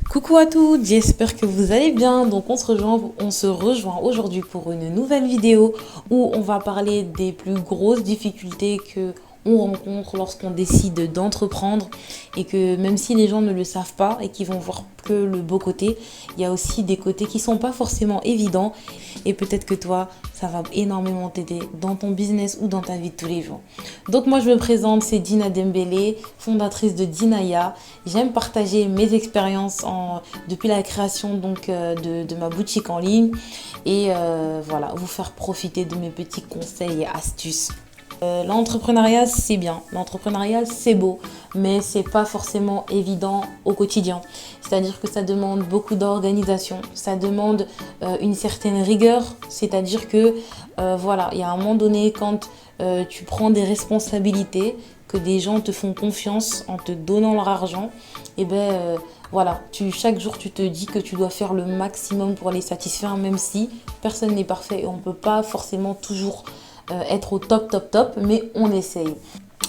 Coucou à toutes, j'espère que vous allez bien. Donc on se rejoint aujourd'hui pour une nouvelle vidéo où on va parler des plus grosses difficultés que on rencontre lorsqu'on décide d'entreprendre et que même si les gens ne le savent pas et qu'ils vont voir que le beau côté, il y a aussi des côtés qui sont pas forcément évidents et peut-être que toi, ça va énormément t'aider dans ton business ou dans ta vie de tous les jours. Donc moi je me présente, c'est Dina Dembélé, fondatrice de Dinaya. J'aime partager mes expériences depuis la création de ma boutique en ligne et voilà, vous faire profiter de mes petits conseils et astuces. L'entrepreneuriat c'est bien, l'entrepreneuriat c'est beau, mais c'est pas forcément évident au quotidien. C'est-à-dire que ça demande beaucoup d'organisation, ça demande une certaine rigueur, c'est-à-dire que voilà, il y a un moment donné quand tu prends des responsabilités, que des gens te font confiance en te donnant leur argent, et voilà, chaque jour tu te dis que tu dois faire le maximum pour les satisfaire, même si personne n'est parfait et on ne peut pas forcément toujours être au top, mais on essaye.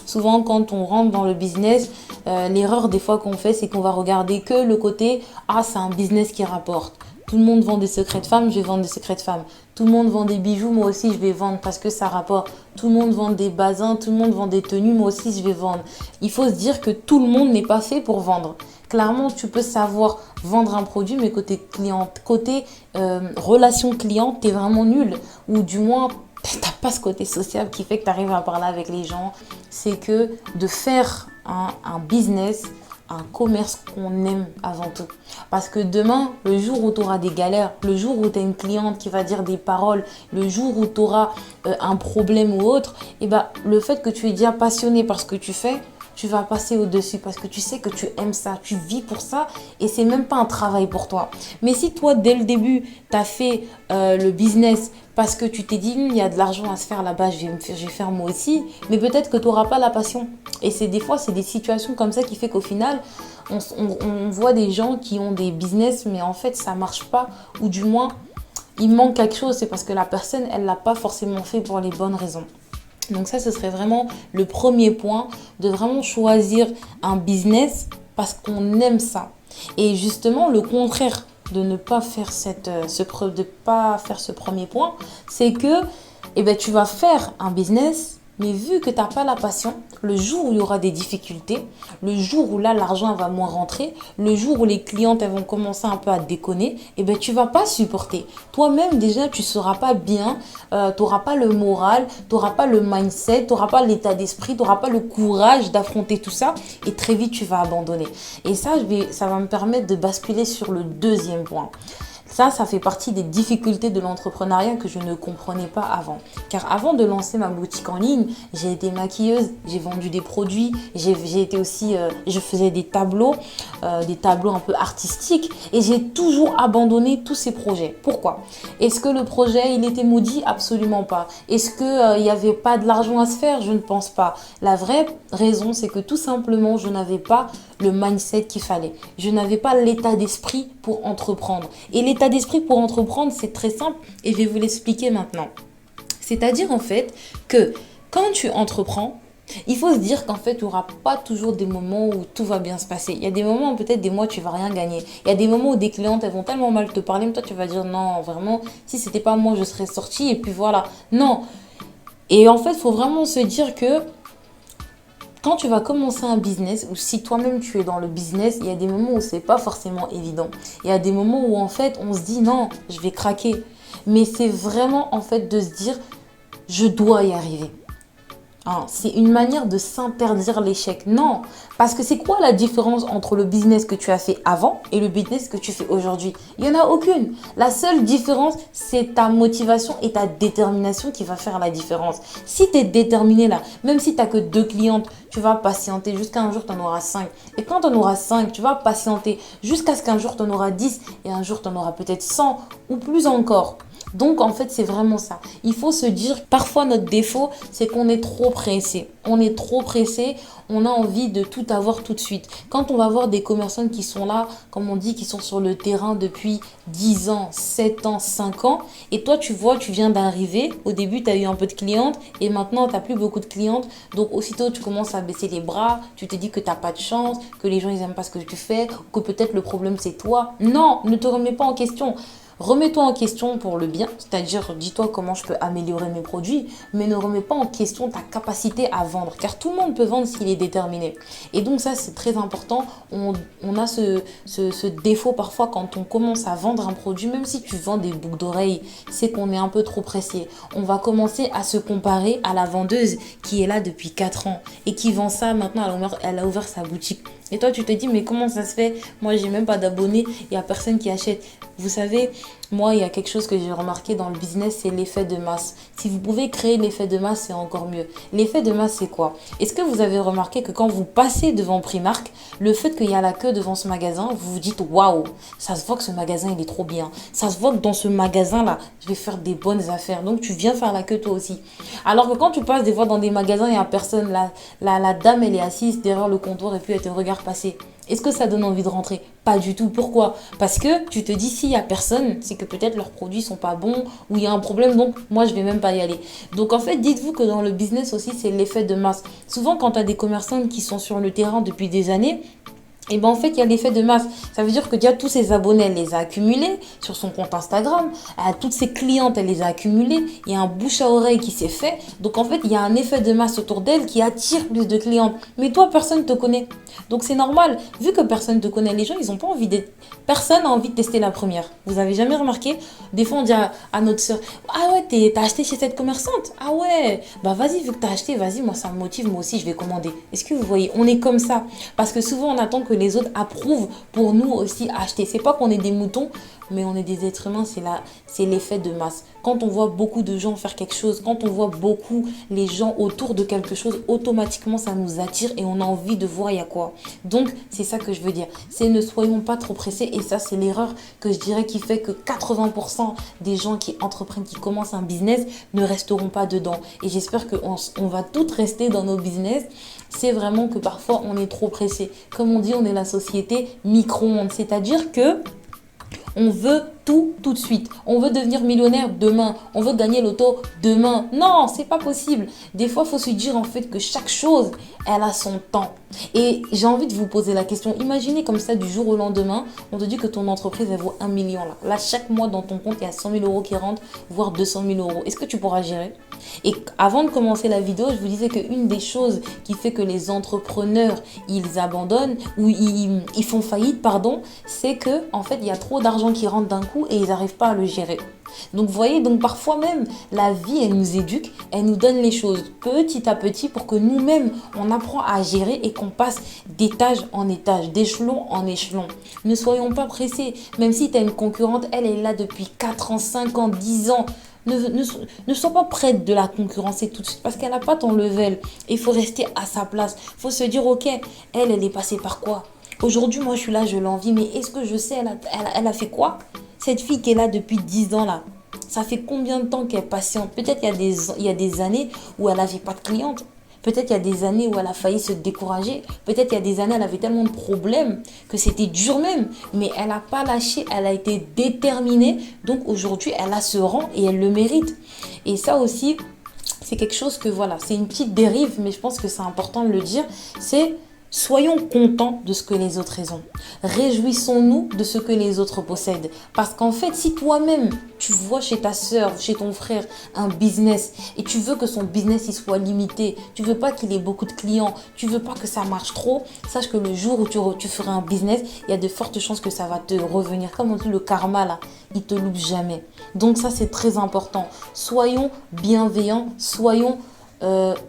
Souvent, quand on rentre dans le business, l'erreur des fois qu'on fait, c'est qu'on va regarder que le côté ah, c'est un business qui rapporte. Tout le monde vend des secrets de femmes, je vais vendre des secrets de femmes. Tout le monde vend des bijoux, moi aussi je vais vendre parce que ça rapporte. Tout le monde vend des bazins, tout le monde vend des tenues, moi aussi je vais vendre. Il faut se dire que tout le monde n'est pas fait pour vendre. Clairement, tu peux savoir vendre un produit, mais côté client, côté relation client, tu es vraiment nul. Ou du moins, t'as pas ce côté social qui fait que tu arrives à parler avec les gens. C'est que de faire un business, un commerce qu'on aime avant tout. Parce que demain, le jour où tu auras des galères, le jour où tu as une cliente qui va dire des paroles, le jour où tu auras un problème ou autre, et le fait que tu es déjà passionné par ce que tu fais, tu vas passer au-dessus parce que tu sais que tu aimes ça, tu vis pour ça et c'est même pas un travail pour toi. Mais si toi, dès le début, tu as fait le business parce que tu t'es dit, il y a de l'argent à se faire là-bas, je vais faire moi aussi, mais peut-être que tu n'auras pas la passion. Et des fois, c'est des situations comme ça qui fait qu'au final, on voit des gens qui ont des business, mais en fait, ça marche pas ou du moins, il manque quelque chose. C'est parce que la personne, elle l'a pas forcément fait pour les bonnes raisons. Donc ça, ce serait vraiment le premier point, de vraiment choisir un business parce qu'on aime ça. Et justement, le contraire de ne pas faire ce premier point, c'est que tu vas faire un business, mais vu que tu n'as pas la passion, le jour où il y aura des difficultés, le jour où là l'argent va moins rentrer, le jour où les clientes elles vont commencer un peu à déconner, tu vas pas supporter. Toi-même déjà tu seras pas bien, tu n'auras pas le moral, tu n'auras pas le mindset, tu n'auras pas l'état d'esprit, tu n'auras pas le courage d'affronter tout ça et très vite tu vas abandonner. Et ça va me permettre de basculer sur le deuxième point. Ça fait partie des difficultés de l'entrepreneuriat que je ne comprenais pas avant. Car avant de lancer ma boutique en ligne, j'ai été maquilleuse, j'ai vendu des produits, j'ai été aussi, je faisais des tableaux un peu artistiques et j'ai toujours abandonné tous ces projets. Pourquoi? Est-ce que le projet, il était maudit? Absolument pas. Est-ce qu'il n'y avait pas de l'argent à se faire? Je ne pense pas. La vraie raison, c'est que tout simplement, je n'avais pas le mindset qu'il fallait. Je n'avais pas l'état d'esprit pour entreprendre. Et l'état d'esprit pour entreprendre, c'est très simple et je vais vous l'expliquer maintenant. C'est-à-dire en fait que quand tu entreprends, il faut se dire qu'en fait, tu n'auras pas toujours des moments où tout va bien se passer. Il y a des moments, peut-être des mois, tu ne vas rien gagner. Il y a des moments où des clientes, elles vont tellement mal te parler, mais toi, tu vas dire non, vraiment, si c'était pas moi, je serais sortie et puis voilà. Non. Et en fait, il faut vraiment se dire que quand tu vas commencer un business ou si toi-même tu es dans le business, il y a des moments où c'est pas forcément évident. Il y a des moments où en fait on se dit non, je vais craquer. Mais c'est vraiment en fait de se dire je dois y arriver. C'est une manière de s'interdire l'échec. Non, parce que c'est quoi la différence entre le business que tu as fait avant et le business que tu fais aujourd'hui? Il n'y en a aucune. La seule différence, c'est ta motivation et ta détermination qui va faire la différence. Si tu es déterminé là, même si tu n'as que 2 clientes, tu vas patienter jusqu'à un jour, tu en auras 5. Et quand tu en auras 5, tu vas patienter jusqu'à ce qu'un jour, tu en auras 10 et un jour, tu en auras peut-être 100 ou plus encore. Donc en fait, c'est vraiment ça. Il faut se dire, parfois notre défaut, c'est qu'on est trop pressé. On est trop pressé, on a envie de tout avoir tout de suite. Quand on va voir des commerçants qui sont là, comme on dit, qui sont sur le terrain depuis 10 ans, 7 ans, 5 ans, et toi tu vois, tu viens d'arriver, au début tu as eu un peu de clientes, et maintenant tu n'as plus beaucoup de clientes, donc aussitôt tu commences à baisser les bras, tu te dis que tu n'as pas de chance, que les gens ils n'aiment pas ce que tu fais, que peut-être le problème c'est toi. Non, ne te remets pas en question. Remets-toi en question pour le bien, c'est-à-dire dis-toi comment je peux améliorer mes produits, mais ne remets pas en question ta capacité à vendre, car tout le monde peut vendre s'il est déterminé. Et donc ça, c'est très important. On a ce défaut parfois quand on commence à vendre un produit, même si tu vends des boucles d'oreilles, c'est qu'on est un peu trop pressé. On va commencer à se comparer à la vendeuse qui est là depuis 4 ans et qui vend ça maintenant, elle a ouvert sa boutique. Et toi, tu te dis, mais comment ça se fait? Moi, j'ai même pas d'abonnés, il n'y a personne qui achète. Vous savez, moi, il y a quelque chose que j'ai remarqué dans le business, c'est l'effet de masse. Si vous pouvez créer l'effet de masse, c'est encore mieux. L'effet de masse, c'est quoi? Est-ce que vous avez remarqué que quand vous passez devant Primark, le fait qu'il y a la queue devant ce magasin, vous vous dites, waouh, ça se voit que ce magasin, il est trop bien. Ça se voit que dans ce magasin-là, je vais faire des bonnes affaires. Donc, tu viens faire la queue toi aussi. Alors que quand tu passes des fois dans des magasins, il n'y a personne. La dame, elle est assise derrière le comptoir et puis elle te regarde passer. Est-ce que ça donne envie de rentrer? Pas du tout. Pourquoi? Parce que tu te dis, s'il n'y a personne, c'est que peut-être leurs produits sont pas bons ou il y a un problème, donc moi, je vais même pas y aller. Donc, en fait, dites-vous que dans le business aussi, c'est l'effet de masse. Souvent, quand tu as des commerçants qui sont sur le terrain depuis des années, et ben en fait, il y a l'effet de masse. Ça veut dire que déjà tous ses abonnés, elle les a accumulés sur son compte Instagram. Toutes ses clientes, elle les a accumulées. Il y a un bouche à oreille qui s'est fait. Donc en fait, il y a un effet de masse autour d'elle qui attire plus de clientes. Mais toi, personne ne te connaît. Donc c'est normal. Vu que personne ne te connaît, les gens, ils n'ont pas envie d'être... Personne n'a envie de tester la première. Vous avez jamais remarqué? Des fois, on dit à notre soeur, ah ouais, t'as acheté chez cette commerçante? Ah ouais, bah vas-y, vu que t'as acheté, vas-y, moi ça me motive, moi aussi je vais commander. Est-ce que vous voyez? On est comme ça. Parce que souvent, on attend que les autres approuvent pour nous aussi acheter. C'est pas qu'on est des moutons, mais on est des êtres humains, c'est l'effet de masse. Quand on voit beaucoup de gens faire quelque chose, quand on voit beaucoup les gens autour de quelque chose, automatiquement ça nous attire et on a envie de voir il y a quoi. Donc c'est ça que je veux dire. C'est ne soyons pas trop pressés, et ça c'est l'erreur que je dirais qui fait que 80% des gens qui entreprennent, qui commencent un business ne resteront pas dedans. Et j'espère qu'on va toutes rester dans nos business. C'est vraiment que parfois on est trop pressé. Comme on dit, on est la société micro-ondes, c'est-à-dire que on veut tout de suite. On veut devenir millionnaire demain. On veut gagner l'auto demain. Non, c'est pas possible. Des fois, il faut se dire en fait que chaque chose, elle a son temps. Et j'ai envie de vous poser la question. Imaginez comme ça, du jour au lendemain, on te dit que ton entreprise, elle vaut 1 million. Là, chaque mois, dans ton compte, il y a 100 000 euros qui rentrent, voire 200 000 euros. Est-ce que tu pourras gérer? Et avant de commencer la vidéo, je vous disais qu'une des choses qui fait que les entrepreneurs, ils abandonnent ou ils font faillite, pardon, c'est que en fait, il y a trop d'argent qui rentre d'un coup et ils n'arrivent pas à le gérer. Donc vous voyez, donc parfois même la vie, elle nous éduque, elle nous donne les choses petit à petit pour que nous-mêmes on apprend à gérer et qu'on passe d'étage en étage, d'échelon en échelon. Ne soyons pas pressés, même si tu as une concurrente, elle est là depuis 4 ans, 5 ans, 10 ans. Ne sois pas prête de la concurrencer tout de suite parce qu'elle n'a pas ton level. Il faut rester à sa place. Il faut se dire, ok, elle est passée par quoi? Aujourd'hui, moi je suis là, je l'envie, mais est-ce que je sais, elle a fait quoi? Cette fille qui est là depuis 10 ans là, ça fait combien de temps qu'elle patiente? Peut-être il y a des années où elle n'avait pas de clientes. Peut-être il y a des années où elle a failli se décourager. Peut-être il y a des années, elle avait tellement de problèmes que c'était dur même. Mais elle n'a pas lâché, elle a été déterminée. Donc aujourd'hui, elle a ce rang et elle le mérite. Et ça aussi, c'est quelque chose que voilà, c'est une petite dérive, mais je pense que c'est important de le dire. C'est... Soyons contents de ce que les autres ont. Réjouissons-nous de ce que les autres possèdent. Parce qu'en fait, si toi-même, tu vois chez ta soeur, chez ton frère, un business et tu veux que son business il soit limité, tu veux pas qu'il ait beaucoup de clients, tu veux pas que ça marche trop, sache que le jour où tu feras un business, il y a de fortes chances que ça va te revenir. Comme on dit, le karma, là, il te loupe jamais. Donc ça, c'est très important. Soyons bienveillants, soyons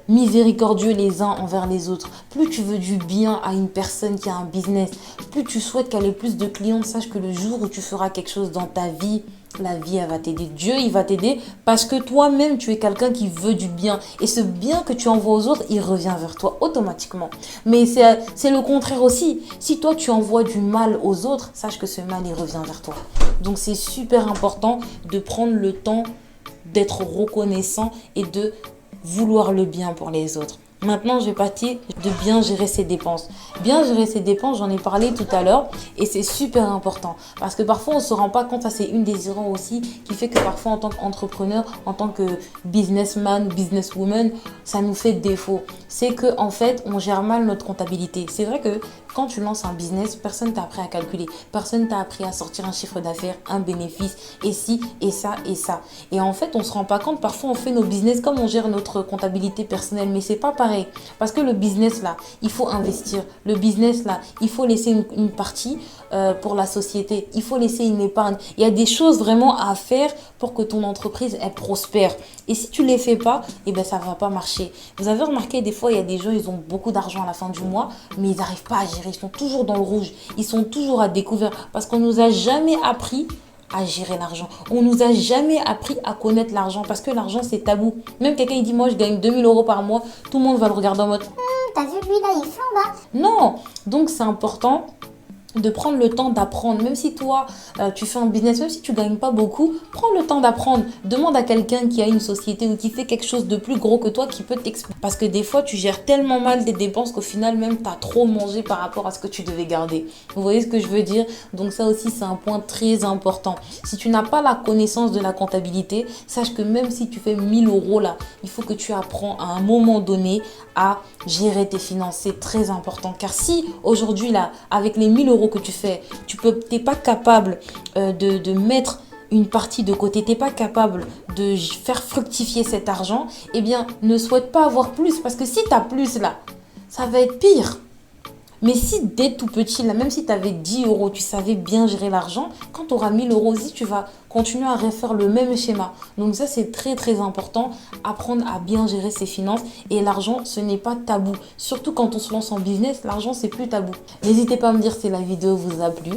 miséricordieux les uns envers les autres. Plus tu veux du bien à une personne qui a un business, plus tu souhaites qu'elle ait plus de clients, sache que le jour où tu feras quelque chose dans ta vie, la vie elle va t'aider, Dieu il va t'aider parce que toi-même tu es quelqu'un qui veut du bien et ce bien que tu envoies aux autres il revient vers toi automatiquement. Mais c'est le contraire aussi, si toi tu envoies du mal aux autres, sache que ce mal il revient vers toi. Donc, c'est super important de prendre le temps d'être reconnaissant et de vouloir le bien pour les autres. Maintenant, je vais partir de bien gérer ses dépenses. Bien gérer ses dépenses, j'en ai parlé tout à l'heure et c'est super important parce que parfois on ne se rend pas compte, ça c'est une des erreurs aussi qui fait que parfois en tant qu'entrepreneur, en tant que businessman, businesswoman, ça nous fait défaut. C'est que en fait, on gère mal notre comptabilité. C'est vrai que quand tu lances un business, personne t'a appris à calculer, personne t'a appris à sortir un chiffre d'affaires, un bénéfice, et ci, et ça, et ça. Et en fait, on ne se rend pas compte, parfois on fait nos business comme on gère notre comptabilité personnelle, mais c'est pas pareil. Parce que le business là, il faut investir. Le business là, il faut laisser une partie pour la société. Il faut laisser une épargne. Il y a des choses vraiment à faire pour que ton entreprise elle prospère. Et si tu ne les fais pas, eh ben, ça ne va pas marcher. Vous avez remarqué, des fois, il y a des gens, ils ont beaucoup d'argent à la fin du mois, mais ils n'arrivent pas à gérer. Ils sont toujours dans le rouge. Ils sont toujours à découvert parce qu'on ne nous a jamais appris à gérer l'argent. On nous a jamais appris à connaître l'argent parce que l'argent c'est tabou. Même quelqu'un il dit moi je gagne 2 000 € par mois, tout le monde va le regarder en mode T'as vu lui là, il flambe hein. non. Donc c'est important de prendre le temps d'apprendre. Même si toi, tu fais un business, même si tu ne gagnes pas beaucoup, prends le temps d'apprendre. Demande à quelqu'un qui a une société ou qui fait quelque chose de plus gros que toi qui peut t'expliquer. Parce que des fois, tu gères tellement mal des dépenses qu'au final, même, tu as trop mangé par rapport à ce que tu devais garder. Vous voyez ce que je veux dire? Donc ça aussi, c'est un point très important. Si tu n'as pas la connaissance de la comptabilité, sache que même si tu fais 1 000 € là, il faut que tu apprends à un moment donné à gérer tes finances. C'est très important. Car si aujourd'hui, là, avec les 1 000 € que tu fais, tu n'es pas capable de mettre une partie de côté, tu n'es pas capable de faire fructifier cet argent, eh bien, ne souhaite pas avoir plus. Parce que si tu as plus là, ça va être pire. Mais si dès tout petit, là, même si tu avais 10 €, tu savais bien gérer l'argent, quand tu auras 1 000 € aussi, tu vas continuer à refaire le même schéma. Donc ça, c'est très très important, apprendre à bien gérer ses finances. Et l'argent, ce n'est pas tabou. Surtout quand on se lance en business, l'argent, c'est plus tabou. N'hésitez pas à me dire si la vidéo vous a plu.